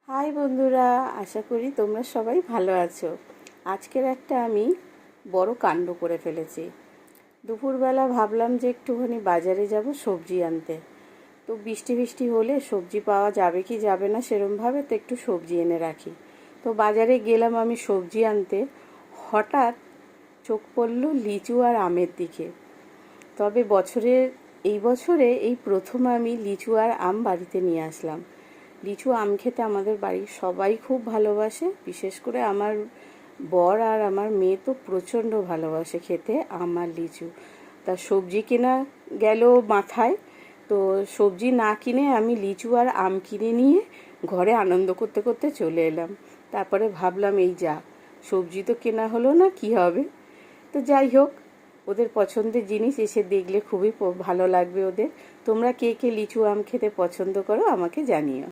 High বন্ধুরা, আশা করি তোমরা সবাই ভালো আছো। আজকের একটা আমি বড় কাণ্ড করে ফেলেছি। দুপুরবেলা ভাবলাম যে একটুখানি বাজারে যাব সবজি আনতে। তো বৃষ্টি বৃষ্টি হলে সবজি পাওয়া যাবে কি যাবে না সেরমভাবে, তো একটু সবজি এনে রাখি। তো বাজারে গেলাম আমি সবজি আনতে, হঠাৎ চোখ পড়ল লিচু আর আমের দিকে। তবে এই বছরে এই প্রথম আমি লিচু আর আম বাড়িতে নিয়ে আসলাম। লিচু আম খেতে আমাদের বাড়ির সবাই খুব ভালোবাসে, বিশেষ করে আমার বর আর আমার মেয়ে তো প্রচণ্ড ভালোবাসে খেতে আম আর লিচু। তা সবজি কেনা গেল মাথায়, তো সবজি না কিনে আমি লিচু আর আম কিনে নিয়ে ঘরে আনন্দ করতে করতে চলে এলাম। তারপরে ভাবলাম এই যা, সবজি তো কেনা হলো না, কি হবে। তো যাই হোক, ওদের পছন্দের জিনিস এসে দেখলে খুবই ভালো লাগবে ওদের। তোমরা কে কে লিচু আম খেতে পছন্দ করো আমাকে জানিও।